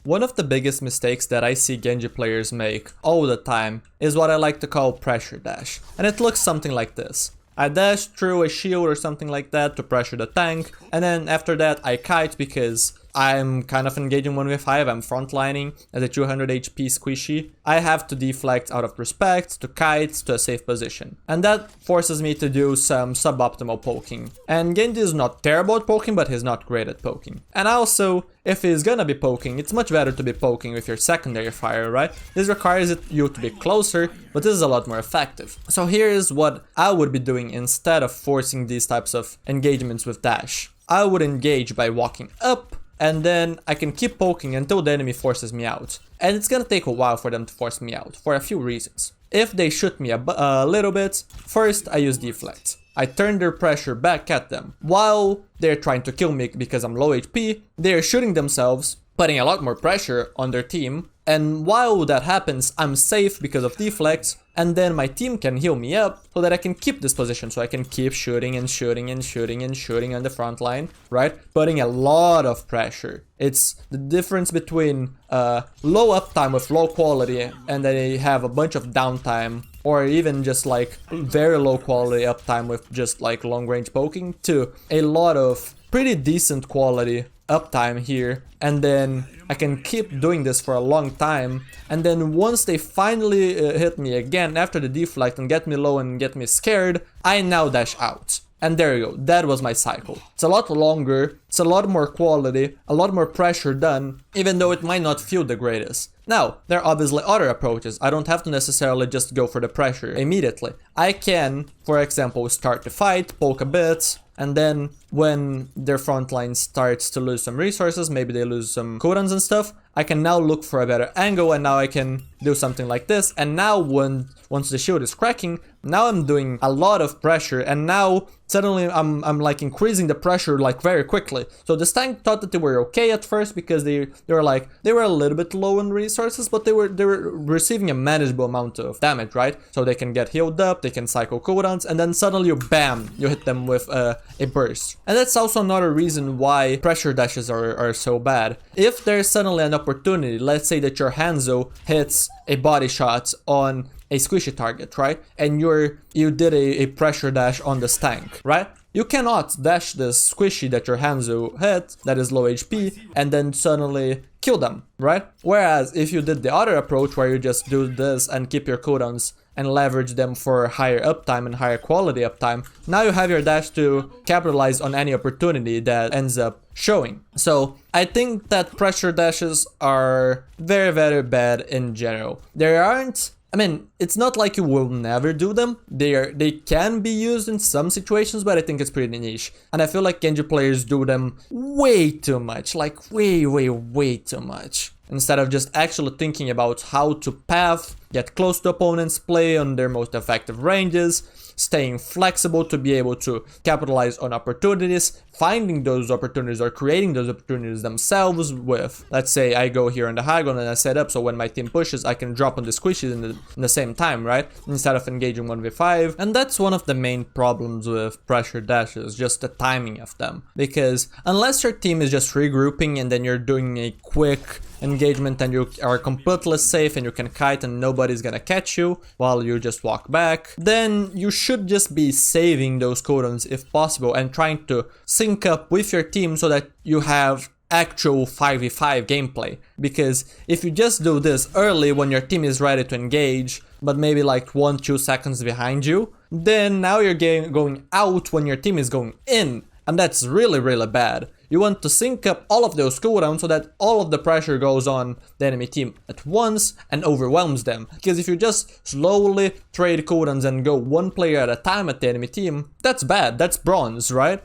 One of the biggest mistakes that I see Genji players make all the time is what I like to call pressure dash. And it looks something like this. I dash through a shield or something like that to pressure the tank, and then after that I kite because I'm kind of engaging 1v5, I'm frontlining as a 200 HP squishy. I have to deflect out of respect, to kite, to a safe position. And that forces me to do some suboptimal poking. And Genji is not terrible at poking, but he's not great at poking. And also, if he's gonna be poking, it's much better to be poking with your secondary fire, right? This requires you to be closer, but this is a lot more effective. So here's what I would be doing instead of forcing these types of engagements with dash. I would engage by walking up, and then I can keep poking until the enemy forces me out. And it's gonna take a while for them to force me out, for a few reasons. If they shoot me a little bit, first I use deflect. I turn their pressure back at them. While they're trying to kill me because I'm low HP, they're shooting themselves, putting a lot more pressure on their team. And while that happens, I'm safe because of deflects, and then my team can heal me up so that I can keep this position, so I can keep shooting and shooting and shooting and shooting on the front line, right? Putting a lot of pressure. It's the difference between low uptime with low quality and they have a bunch of downtime, or even just like very low quality uptime with just like long range poking, to a lot of pretty decent quality uptime here, and then I can keep doing this for a long time, and then once they finally hit me again after the deflect and get me low and get me scared, I now dash out. And there you go, that was my cycle. It's a lot longer, it's a lot more quality, a lot more pressure done, even though it might not feel the greatest. Now, there are obviously other approaches. I don't have to necessarily just go for the pressure immediately. I can, for example, start the fight, poke a bit, and then when their front line starts to lose some resources, maybe they lose some cooldowns and stuff, I can now look for a better angle, and now I can do something like this. And now once the shield is cracking, now I'm doing a lot of pressure, and now suddenly I'm like increasing the pressure like very quickly. So this tank thought that they were okay at first because they were a little bit low in resources, but they were receiving a manageable amount of damage, right? So they can get healed up, they can cycle cooldowns, and then suddenly bam, you hit them with a burst. And that's also another reason why pressure dashes are so bad. If there's suddenly an opportunity, let's say that your Hanzo hits a body shot on a squishy target, right? And you did a pressure dash on this tank, right? You cannot dash this squishy that your Hanzo hit, that is low HP, and then suddenly kill them, right? Whereas if you did the other approach where you just do this and keep your cooldowns and leverage them for higher uptime and higher quality uptime, now you have your dash to capitalize on any opportunity that ends up showing. So I think that pressure dashes are very, very bad in general. There aren't, I mean, it's not like you will never do them. They can be used in some situations, but I think it's pretty niche. And I feel like Genji players do them way too much, like way too much. Instead of just actually thinking about how to path, get close to opponents, play on their most effective ranges, staying flexible to be able to capitalize on opportunities, finding those opportunities or creating those opportunities themselves with, let's say I go here on the high ground and I set up so when my team pushes I can drop on the squishies in the same time, right? Instead of engaging 1v5. And that's one of the main problems with pressure dashes, just the timing of them. Because unless your team is just regrouping and then you're doing a quick engagement and you are completely safe and you can kite and nobody's gonna catch you while you just walk back, then you should just be saving those cooldowns if possible and trying to sync up with your team so that you have actual 5v5 gameplay. Because if you just do this early when your team is ready to engage, but maybe like 1-2 seconds behind you, then now you're going out when your team is going in, and that's really bad. You want to sync up all of those cooldowns so that all of the pressure goes on the enemy team at once and overwhelms them. Because if you just slowly trade cooldowns and go one player at a time at the enemy team, that's bad, that's bronze, right?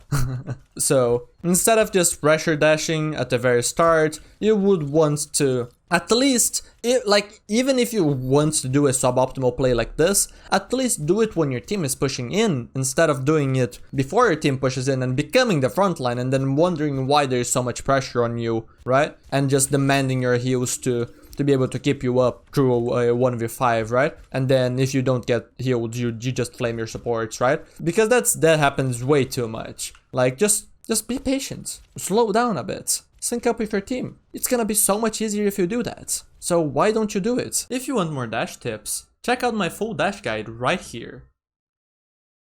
So instead of just pressure dashing at the very start, you would want to at least, even if you want to do a suboptimal play like this, at least do it when your team is pushing in, instead of doing it before your team pushes in and becoming the front line and then wondering why there's so much pressure on you, right? And just demanding your heals to be able to keep you up through a 1v5, right? And then if you don't get healed, you just flame your supports, right? Because that happens way too much. Like, just be patient. Slow down a bit. sync up with your team. It's gonna be so much easier if you do that. So why don't you do it? If you want more dash tips, check out my full dash guide right here.